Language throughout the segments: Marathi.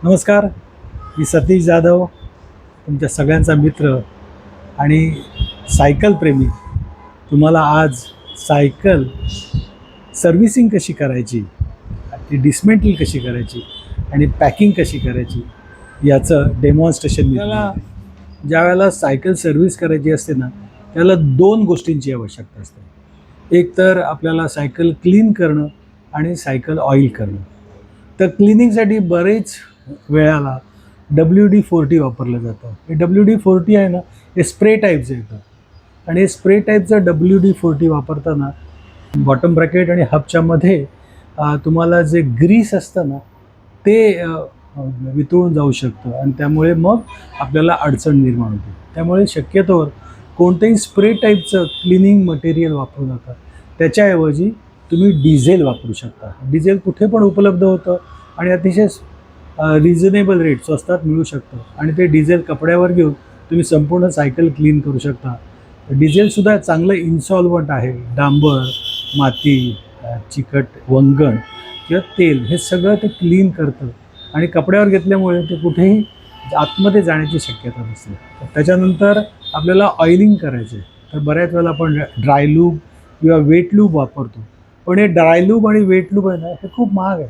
नमस्कार, मी सतीश जाधव, तुमच्या सगळ्यांचा मित्र आणि सायकल प्रेमी. तुम्हाला आज सायकल सर्व्हिसिंग कशी करायची, ती डिसमेंटल कशी करायची आणि पॅकिंग कशी करायची याचं डेमॉन्स्ट्रेशन. त्याला ज्या वेळेला सायकल सर्व्हिस करायची असते ना, त्याला दोन गोष्टींची आवश्यकता असते. एक तर आपल्याला सायकल क्लीन करणं आणि सायकल ऑइल करणं. तर क्लिनिंगसाठी बरेच वेळाला WD-40 वापरलं जातं. हे WD-40 आहे ना, हे स्प्रे टाईपचं येतं आणि हे स्प्रे टाईपचं WD-40 वापरताना बॉटम ब्रॅकेट आणि हबच्या मध्ये तुम्हाला जे ग्रीस असतं ना ते वितळून जाऊ शकतं आणि त्यामुळे मग आपल्याला अडचण निर्माण होते. त्यामुळे शक्यतोवर कोणतेही स्प्रे टाईपचं क्लिनिंग मटेरियल वापरू नका. त्याच्याऐवजी तुम्ही डिझेल वापरू शकता. डिझेल कुठे पण उपलब्ध होतं आणि अतिशय रिझनेबल रेट, स्वस्तात मिळू शकतं आणि ते डिझेल कपड्यावर घेऊन तुम्ही संपूर्ण सायकल क्लीन करू शकता. डिझेलसुद्धा चांगलं इन्सॉल्वंट आहे. डांबर, माती, चिकट वंगण किंवा तेल हे सगळं ते क्लीन करतं आणि कपड्यावर घेतल्यामुळे ते कुठेही आतमध्ये जाण्याची शक्यता नसते. त्याच्यानंतर आपल्याला ऑइलिंग करायचं आहे, तर बऱ्याच वेळेला आपण ड्राय लूब किंवा वेट लूब वापरतो. पण हे ड्राय लूब आणि वेट लूब आहे ना, हे खूप महाग आहे.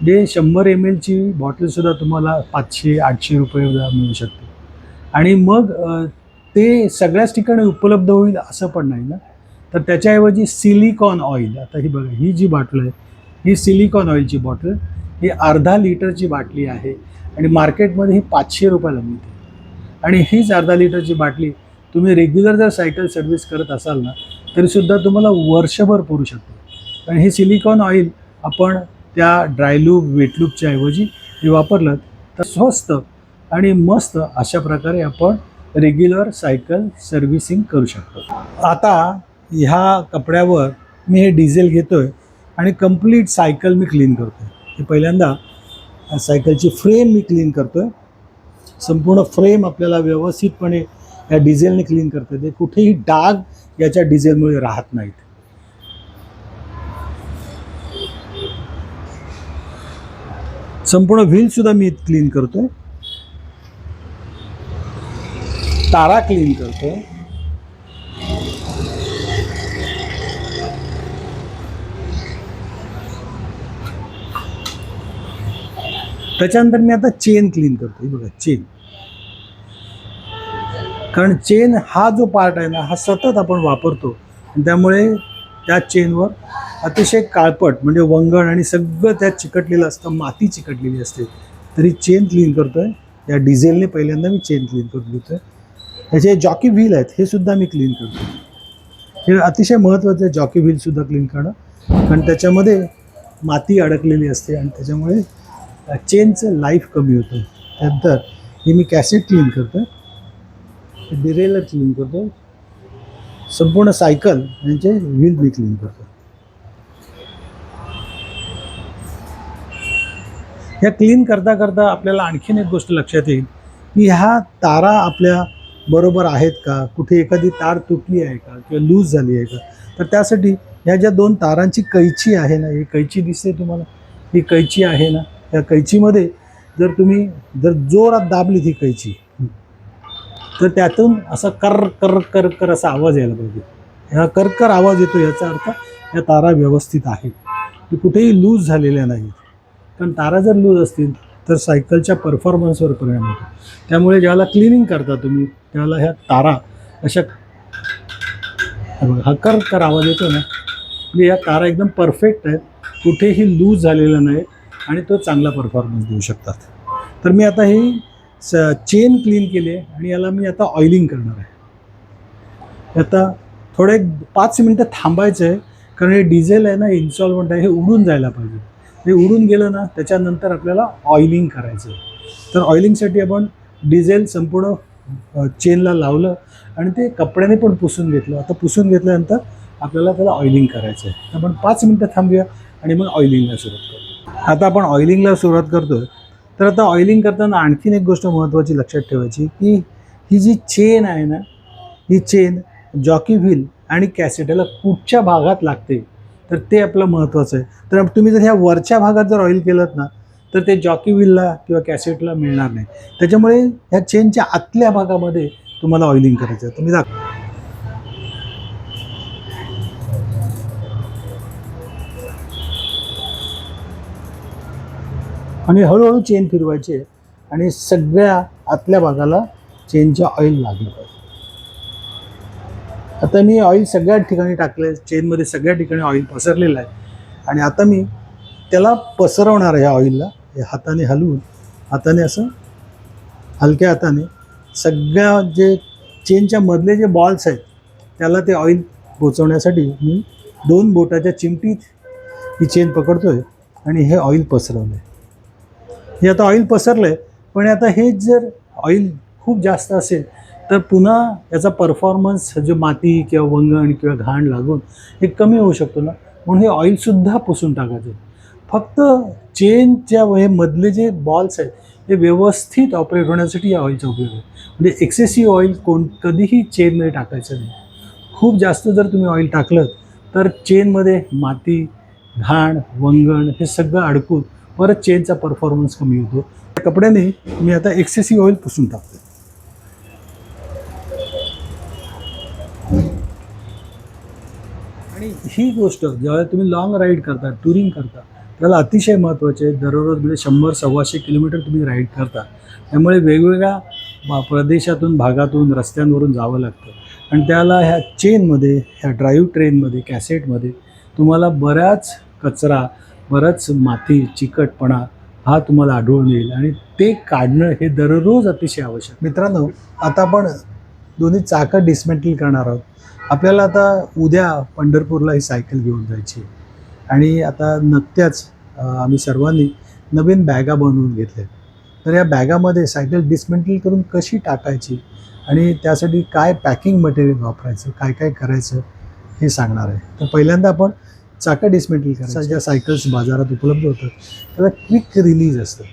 जे 100 ml बॉटलसुद्धा तुम्हाला 500-800 रुपयेला मिळू शकते आणि मग ते सगळ्याच ठिकाणी उपलब्ध होईल असं पण नाही ना. तर त्याच्याऐवजी सिलिकॉन ऑइल, आता ही बघा, ही जी बॉटल आहे ही सिलिकॉन ऑइलची बॉटल, ही अर्धा लिटरची बाटली आहे आणि मार्केटमध्ये ही 500 रुपयाला मिळते. आणि हीच अर्धा लिटरची बाटली तुम्ही रेग्युलर जर सायकल सर्व्हिस करत असाल ना, तरीसुद्धा तुम्हाला वर्षभर पुरू शकते. आणि हे सिलिकॉन ऑइल आपण त्या ड्रायलूब वेटलूबच्या ऐवजी हे वापरलं तर स्वस्त आणि मस्त अशा प्रकारे आपण रेग्युलर सायकल सर्व्हिसिंग करू शकतो. आता ह्या कपड्यावर मी हे डिझेल घेतो आहे आणि कंप्लीट सायकल मी क्लीन करतो आहे. हे पहिल्यांदा सायकलची फ्रेम मी क्लीन करतो आहे. संपूर्ण फ्रेम आपल्याला व्यवस्थितपणे या डिझेलने क्लीन करता येते. कुठेही डाग याच्या डिझेलमुळे राहत नाहीत. संपूर्ण व्हीलसुद्धा मी क्लीन करतो, तारा क्लीन करतो. त्याच्यानंतर मी आता चेन क्लीन करतो. बघा, चेन, कारण चेन हा जो पार्ट आहे ना, हा सतत आपण वापरतो आणि त्यामुळे त्या चेनवर अतिशय काळपट म्हणजे वंगण आणि सगळं त्यात चिकटलेलं असतं, माती चिकटलेली असते. तरी चेन क्लीन करतो आहे या डिझेलने. पहिल्यांदा मी चेन क्लीन करून घेतो आहे. ह्याचे जॉकी व्हील आहेत, हे सुद्धा मी क्लीन करतो. हे अतिशय महत्त्वाचं आहे जॉकी व्हीलसुद्धा क्लीन करणं, कारण त्याच्यामध्ये माती अडकलेली असते आणि त्याच्यामुळे चेनचं लाईफ कमी होतं. त्यानंतर हे मी कॅसेट क्लीन करतो आहे, डिरेलर क्लीन करतो, संपूर्ण सायकल यांचे व्हील मी क्लीन करतो. ह्या क्लीन करता करता आपल्याला आणखीन एक गोष्ट लक्षात येईल की ह्या तारा आपल्या बरोबर आहेत का, कुठे एखादी तार तुटली आहे का किंवा लूज झाली आहे का. तर त्यासाठी ह्या ज्या दोन तारांची कैची आहे ना, ही कैची दिसते तुम्हाला, ही कैची आहे ना, या कैचीमध्ये जर जोरात दाबली ती कैची, तर त्यातून असा कर कर कर कर असा आवाज यायला पाहिजे. ह्या करकर आवाज येतो, याचा अर्थ या तारा व्यवस्थित आहेत, की कुठेही लूज झालेल्या नाहीत. कारण तारा जर लूज असतील तर सायकलच्या परफॉर्मन्सवर परिणाम होतो. त्यामुळे ज्यावेळेला क्लिनिंग करता तुम्ही, त्यावेळेला ह्या तारा अशा हा कर कर आवाज येतो ना, म्हणजे या तारा एकदम परफेक्ट आहेत, कुठेही लूज झालेला नाही आणि तो चांगला परफॉर्मन्स देऊ शकतात. तर मी आता ही चेन क्लीन केली आहे आणि याला मी आता ऑइलिंग करणार आहे. आता थोडे 5 मिनटं थांबायचं आहे, कारण हे डिझेल आहे ना, इन्सॉल्वंट आहे, हे उडून जायला पाहिजे. हे उडून गेलं ना, त्याच्यानंतर आपल्याला ऑइलिंग करायचं आहे. तर ऑइलिंगसाठी आपण डिझेल संपूर्ण चेनला लावलं आणि ते कपड्याने पण पुसून घेतलं. आता पुसून घेतल्यानंतर आपल्याला त्याला ऑइलिंग करायचं आहे. आपण 5 मिनटं थांबूया आणि मग ऑइलिंगला सुरुवात करू. आता आपण ऑइलिंगला सुरुवात करतो आहे. तर आता ऑइलिंग करताना आणखीन एक गोष्ट महत्त्वाची लक्षात ठेवायची, की ही जी चेन आहे ना, ही चेन जॉकी व्हील आणि कॅसेटला कुठच्या भागात लागते, तर ते आपलं महत्त्वाचं आहे. तर तुम्ही जर ह्या वरच्या भागात जर ऑइल केलं ना, तर ते जॉकी व्हीलला किंवा कॅसेटला मिळणार नाही. त्याच्यामुळे ह्या चेनच्या आतल्या भागामध्ये तुम्हाला ऑइलिंग करायचं आहे. तुम्ही दाखवा. आणि हळूहळू चेन फिरवायची आहे आणि सगळ्या आतल्या भागाला चेनचं ऑइल लागलं पाहिजे. आता मी ऑइल सगळ्या ठिकाणी टाकलं, चेनमध्ये सगळ्या ठिकाणी ऑइल पसरलेलं आहे. आणि आता मी त्याला पसरवणार आहे. ह्या ऑइलला हे हाताने हलवून, हाताने असं हलक्या हाताने सगळ्या जे चेनच्या मधले जे बॉल्स आहेत त्याला ते ऑइल पोचवण्यासाठी मी 2 बोटाच्या चिमटीत ही चेन पकडतोय आणि हे ऑइल पसरवलं आहे. हे आता ऑइल पसरलं आहे, पण आता हे जर ऑइल खूप जास्त असेल तर पुन्हा याचा परफॉर्मन्स जो माती किंवा वंगण किंवा घाण लागून हे कमी होऊ शकतो ना. म्हणून हे ऑइलसुद्धा पुसून टाकायचं. फक्त चेनच्या हे मधले जे बॉल्स आहेत हे व्यवस्थित ऑपरेट होण्यासाठी या ऑइलचा उपयोग आहे. म्हणजे एक्सेसिव्ह ऑइल कधीही चेनमध्ये टाकायचं नाही. खूप जास्त जर तुम्ही ऑइल टाकलं तर चेनमध्ये माती, घाण, वंगण हे सगळं अडकून परत चेनचा परफॉर्मन्स कमी होतो. कपड्याने मी आता एक्सेसिव्ह ऑइल पुसून टाकतो. आणि ही गोष्ट जेव्हा तुम्ही लॉंग राईड करता, टुरिंग करता, त्याला अतिशय महत्त्वाचे आहे. दररोज म्हणजे 100-125 किलोमीटर तुम्ही राईड करता, त्यामुळे वेगवेगळ्या प्रदेशातून, भागातून, रस्त्यांवरून जावं लागतं. आणि त्याला ह्या चेनमध्ये, ह्या ड्राईव्ह ट्रेनमध्ये, कॅसेटमध्ये तुम्हाला बऱ्याच कचरा, बराच माती, चिकटपणा हा तुम्हाला आढळून येईल आणि ते काढणं हे दररोज अतिशय आवश्यक. मित्रांनो, आता आपण दोन्ही चाकं डिस्मेंटल करणार आहोत. आपल्याला आता उद्या पंढरपूरला ही सायकल घेऊन जायची आणि आता नुकत्याच आम्ही सर्वांनी नवीन बॅगा बनवून घेतल्या. तर या बॅगामध्ये सायकल डिस्मेंटल करून कशी टाकायची आणि त्यासाठी काय पॅकिंग मटेरियल वापरायचं, काय काय करायचं हे सांगणार आहे. तर पहिल्यांदा आपण चाकं डिस्मेंटल करायचं. ज्या सायकल्स बाजारात उपलब्ध होतात त्याला क्विक रिलीज असतं.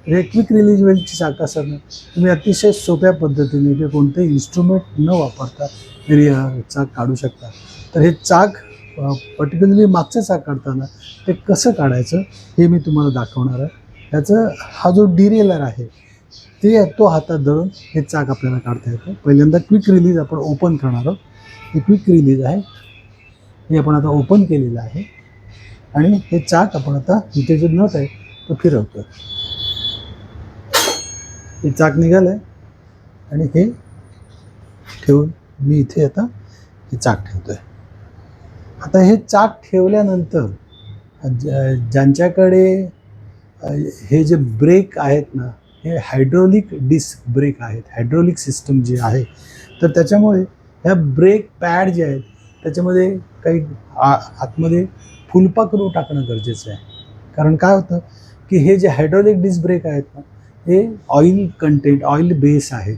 तर हे क्विक रिलीज वेलची चाकं असतात ना, तुम्ही अतिशय सोप्या पद्धतीने किंवा कोणतेही इन्स्ट्रुमेंट न वापरता चाक काढू शकता. तर हे चाक पर्टिक्युलरली मागचं चाक काढताना ते कसं काढायचं हे मी तुम्हाला दाखवणार आहे. त्याचं हा जो डिरेलर आहे तो हातात धरून हे चाक आपल्याला काढता येतं. पहिल्यांदा क्विक रिलीज आपण ओपन करणार आहोत. हे क्विक रिलीज आहे, हे आपण आता ओपन केलेलं आहे आणि हे चाक आपण आता इथे जो नट आहे तो फिरवतो. हे चाक निघालं आहे आणि हे ठेवून मी इथे आता हे चाक ठेवतो आहे. आता हे चाक ठेवल्यानंतर ज्यांच्याकडे हे जे ब्रेक आहेत ना, हे हायड्रॉलिक डिस्क ब्रेक आहेत, हायड्रॉलिक सिस्टम जे आहे, तर त्याच्यामुळे ह्या ब्रेक पॅड जे आहेत त्याच्यामध्ये काही आतमध्ये फुलपाखरू टाकणं गरजेचं आहे. कारण काय होतं की हे जे हायड्रॉलिक डिस्क ब्रेक आहेत ना, हे ऑइल कंटेंट, ऑइल बेस आहेत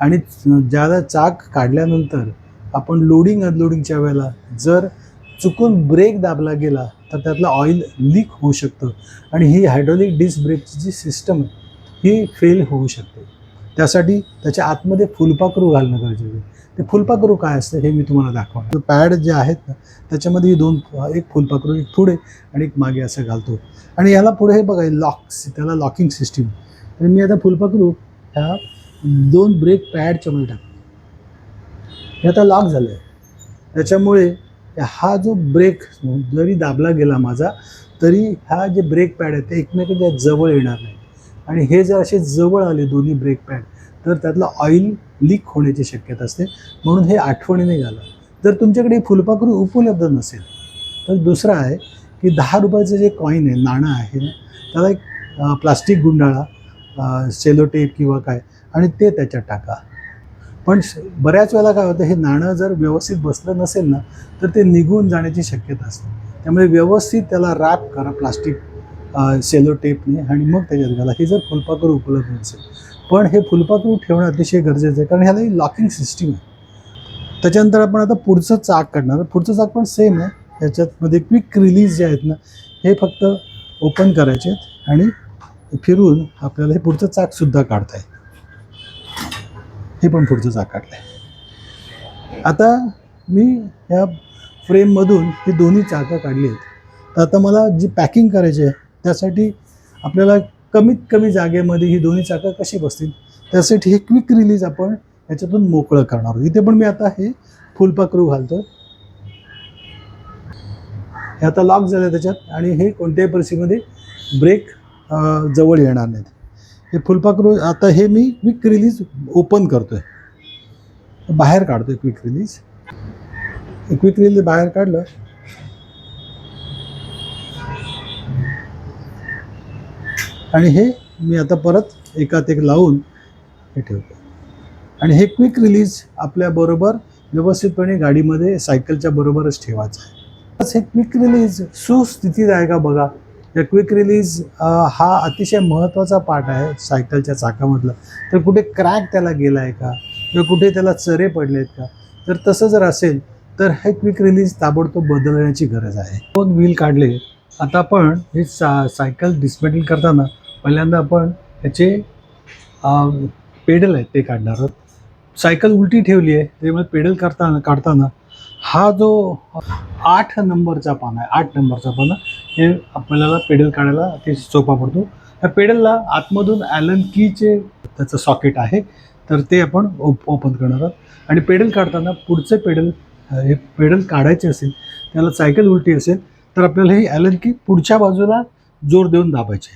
आणि ज्याला चाक काढल्यानंतर आपण लोडिंग अनलोडिंगच्या वेळेला जर चुकून ब्रेक दाबला गेला तर त्यातलं ऑइल लीक होऊ शकतं आणि ही हायड्रॉलिक डिस्क ब्रेकची जी सिस्टम आहे ही फेल होऊ शकते. त्यासाठी त्याच्या आतमध्ये फुलपाखरू घालणं गरजेचं आहे. ते फुलपाखरू काय असतं हे मी तुम्हाला दाखवणार. पॅड जे आहेत ना त्याच्यामध्ये एक फुलपाखरू, एक पुढे आणि एक मागे असं घालतो आणि याला पुढे हे बघा लॉक्स, त्याला लॉकिंग सिस्टीम. आणि मी आता फुलपाखरू ह्या 2 ब्रेक पॅडच्या मध्ये टाकतो. हे आता लॉक झालं आहे. त्याच्यामुळे हा जो ब्रेक जरी दाबला गेला माझा तरी हा जे ब्रेक पॅड आहे ते एकमेकांच्या जवळ येणार नाही. आणि हे जर असे जवळ आले दोन्ही ब्रेक पॅड तर त्यातलं ऑइल लीक होण्याची शक्यता असते. म्हणून हे आठवणीने घाला. जर तुमच्याकडे फुलपाखरू उपलब्ध नसेल तर दुसरं आहे की 10 रुपयाचं जे कॉईन आहे, नाणं आहे ना, त्याला एक प्लास्टिक गुंडाळा, सेलो टेप किंवा काय, आणि ते त्याच्यात टाका. पण बऱ्याच वेळेला काय होतं, हे नाणं जर व्यवस्थित बसलं नसेल ना तर ते निघून जाण्याची शक्यता असते. त्यामुळे व्यवस्थित त्याला रॅप करा प्लास्टिक सेलो टेपने आणि मग त्याच्यात घाला. हे जर फुलपाखरू उपलब्ध नसेल. पण हे फुलपाखरू ठेवणं अतिशय गरजेचं आहे कारण ह्याला ही लॉकिंग सिस्टीम आहे. त्याच्यानंतर आपण आता पुढचं चाक काढणार. पुढचं चाक पण सेम आहे. ह्याच्यातमध्ये क्विक रिलीज जे आहेत ना हे फक्त ओपन करायचे आहेत आणि फिरून आपल्याला हे पुढचं चाकसुद्धा काढता येईल. हे पण पुढचं चाक काढलं आहे. आता मी ह्या फ्रेममधून ही दोन्ही चाकं काढली आहेत. तर आता मला जी पॅकिंग करायची आहे त्यासाठी आपल्याला कमीत कमी जागेमध्ये ही दोन्ही चाकं कशी बसतील त्यासाठी हे क्विक रिलीज आपण याच्यातून मोकळं करणार आहोत. इथे पण मी आता हे फुलपाखरू घालतो. हे आता लॉक झालं त्याच्यात आणि हे कोणत्याही परिस्थितीमध्ये ब्रेक जवळ येणार नाहीत. हे फुलपाखरू आता हे मी क्विक रिलीज ओपन करतोय, बाहेर काढतोय क्विक रिलीज. क्विक रिलीज बाहेर काढलं आणि हे मी आता परत एकात एक लावून हे ठेवतो. आणि हे क्विक रिलीज आपल्याबरोबर व्यवस्थितपणे गाडीमध्ये सायकलच्या बरोबरच ठेवायचं आहे. हे क्विक रिलीज सुस्थितीत आहे का बघा. या क्विक रिलीज हा अतिशय महत्त्वाचा पार्ट आहे सायकलच्या चाकामधला. तर कुठे क्रॅक त्याला गेला आहे का किंवा कुठे त्याला चरे पडले आहेत का, तर तसं जर असेल तर हे क्विक रिलीज ताबडतोब बदलण्याची गरज आहे. दोन व्हील काढले. आता आपण हे सायकल डिस्मेंटल करताना पहिल्यांदा आपण ह्याचे पेडल आहेत ते काढणार आहोत. सायकल उलटी ठेवली आहे त्यामुळे पेडल काढताना हा जो 8 नंबरचा पाना आहे, 8 नंबरचा पाना, हे आपल्याला पेडल काढायला ते सोपा पडतो. त्या पेडलला आतमधून ॲलन कीचे त्याचं सॉकेट आहे, तर ते आपण ओपन करणार आहोत. आणि पेडल काढताना पुढचे पेडल हे पेडल काढायचे असेल, त्याला सायकल उलटी असेल तर आपल्याला हे ॲलन की पुढच्या बाजूला जोर देऊन दाबायचे.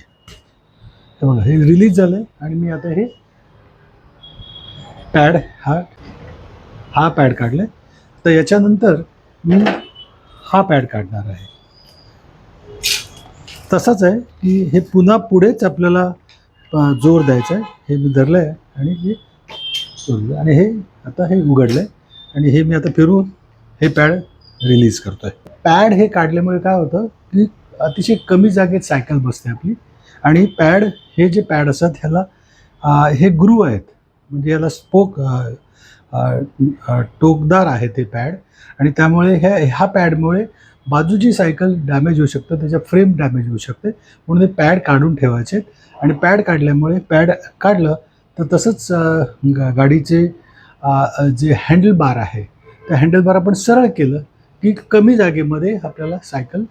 हे बघा हे रिलीज झालं आहे. आणि मी आता हे पॅड हा पॅड काढला. तर याच्यानंतर मी हा पॅड काढणार आहे. तसंच आहे की हे पुन्हा पुढेच आपल्याला जोर द्यायचा आहे. हे मी धरलं आहे आणि हे सोडलं आणि हे आता हे उघडलं आहे आणि हे मी आता फिरून हे पॅड रिलीज करतो आहे. पॅड हे काढल्यामुळे काय होतं की अतिशय कमी जागेत सायकल बसते आपली. आणि पॅड हे जे पॅड असतात ह्याला हे ग्रू आहेत, म्हणजे याला स्पोक टोकदार आहे ते पॅड. आणि त्यामुळे ह्या पॅडमुळे बाजूची सायकल डॅमेज होऊ शकतं, त्याच्या फ्रेम डॅमेज होऊ शकते. म्हणून ते पॅड काढून ठेवायचे. आणि पॅड काढल्यामुळे पॅड काढलं तर तसंच गाडीचे जे हँडल बार आहे त्या हँडल बार आपण सरळ केलं की कमी जागेमध्ये आपल्याला सायकल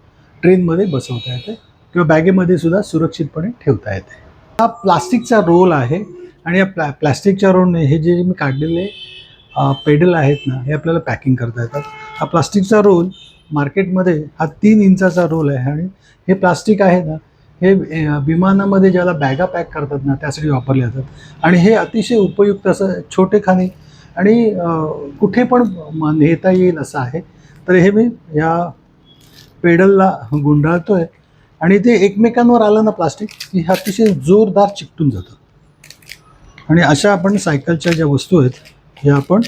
ट्रेनमध्ये बसवता येते किंवा बॅगेमध्ये सुद्धा सुरक्षितपणे ठेवता येते. हा प्लास्टिकचा रोल आहे आणि या प्लास्टिकच्या रोलने हे जे मी काढलेले पेडल आहेत ना हे आपल्याला पॅकिंग करता येतात. हा प्लास्टिकचा रोल मार्केटमध्ये हा 3 इंचाचा रोल आहे. आणि हे प्लास्टिक आहे ना हे विमानामध्ये ज्याला बॅगा पॅक करतात ना त्यासाठी वापरले जातात. आणि हे अतिशय उपयुक्त असं छोटेखानी आणि कुठे पण नेता येईल असं आहे. तर हे मी या पेडलला गुंडाळतो आहे आणि ते एकमेकांवर आलं ना प्लास्टिक की हे अतिशय जोरदार चिकटून जातं. आणि अशा आपण सायकलच्या ज्या वस्तू आहेत ह्या आपण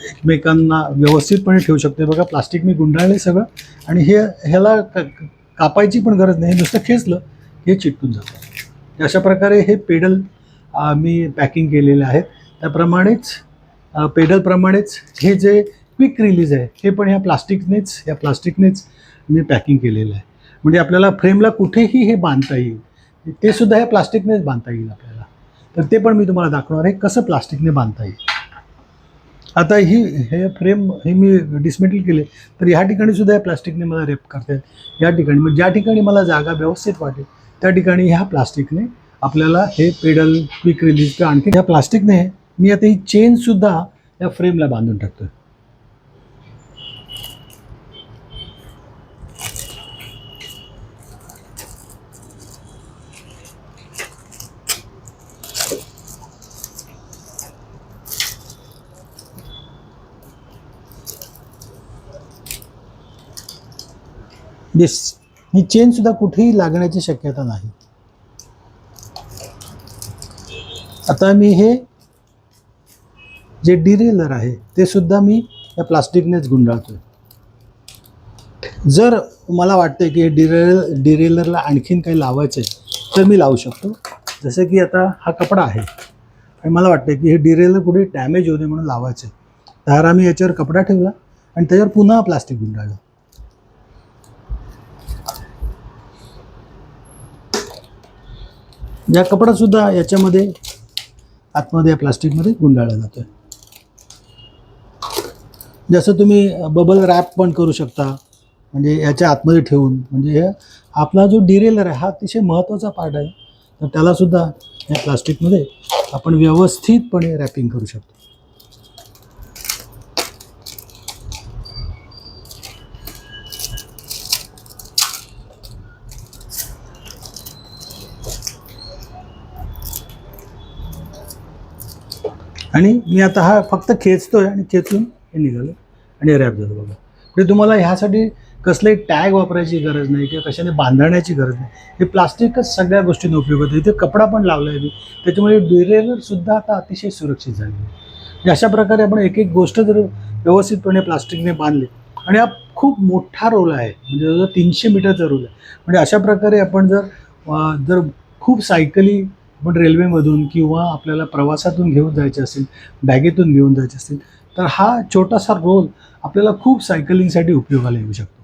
एकमेकांना व्यवस्थितपणे ठेवू शकतो. बघा प्लास्टिक मी गुंडाळले सगळं आणि ह्याला कापायची पण गरज नाही, नुसतं खेचलं हे चिकटून जातं. अशा प्रकारे हे पेडल मी पॅकिंग केलेले आहेत. त्याप्रमाणेच पेडलप्रमाणेच हे जे क्विक रिलीज आहे हे पण ह्या प्लास्टिकनेच मी पॅकिंग केलेलं आहे. म्हणजे आपल्याला फ्रेमला कुठेही हे बांधता येईल, ते सुद्धा ह्या प्लास्टिकनेच बांधता येईल आपल्याला. तर ते पण मी तुम्हाला दाखवणार आहे कसं प्लास्टिकने बांधता येईल. आता हे फ्रेम हे मी डिस्मेंटल केले तर ह्या ठिकाणी सुद्धा या प्लास्टिकने मला रेप करता येईल. या ठिकाणी मग ज्या ठिकाणी मला जागा व्यवस्थित वाटेल त्या ठिकाणी ह्या प्लास्टिकने आपल्याला हे पेडल क्विक रिलीज किंवा आणखी ह्या प्लास्टिकने मी आता ही चेनसुद्धा या फ्रेमला बांधून टाकतो. ही चेनसुद्धा कुठेही लागण्याची शक्यता नाही. आता मी हे जे डिरेलर आहे ते सुद्धा मी या प्लास्टिकनेच गुंडाळतोय. जर मला वाटतं की डिरेलरला आणखीन काही लावायचं आहे तर मी लावू शकतो. जसं की आता हा कपडा आहे आणि मला वाटतं की हे डिरेलर कुठे डॅमेज होऊ नये म्हणून लावायचं आहे. तर आम्ही याच्यावर कपडा ठेवला आणि त्याच्यावर पुन्हा प्लास्टिक गुंडाळलं. या कपडासुद्धा याच्यामध्ये आतमध्ये या प्लास्टिकमध्ये गुंडाळला जातो आहे. जसं तुम्ही बबल रॅप पण करू शकता म्हणजे याच्या आतमध्ये ठेवून, म्हणजे हे आपला जो डिरेलर आहे हा अतिशय महत्त्वाचा पार्ट आहे, तर त्यालासुद्धा या प्लास्टिकमध्ये आपण व्यवस्थितपणे रॅपिंग करू शकतो. आणि मी आता हा फक्त खेचतोय आणि खेचून हे निघालं आणि रॅप झालं बघा. म्हणजे तुम्हाला ह्यासाठी कसलंही टॅग वापरायची गरज नाही किंवा कशाने बांधण्याची गरज नाही. हे प्लास्टिकच सगळ्या गोष्टींना उपयोग होतो. इथे कपडा पण लावला आहे मी, त्याच्यामुळे डिरेलरसुद्धा आता अतिशय सुरक्षित झाली आहे. म्हणजे अशा प्रकारे आपण एक एक गोष्ट जर व्यवस्थितपणे प्लास्टिकने बांधले, आणि हा खूप मोठा रोल आहे, म्हणजे जवळजवळ 300 मीटरचा रोल आहे. म्हणजे अशा प्रकारे आपण जर खूप सायकली आपण रेल्वेमधून किंवा आपल्याला प्रवासातून घेऊन जायचे असेल, बॅगेतून घेऊन जायचे असतील, तर हा छोटासा रोल आपल्याला खूप सायकलिंगसाठी उपयोगाला येऊ शकतो.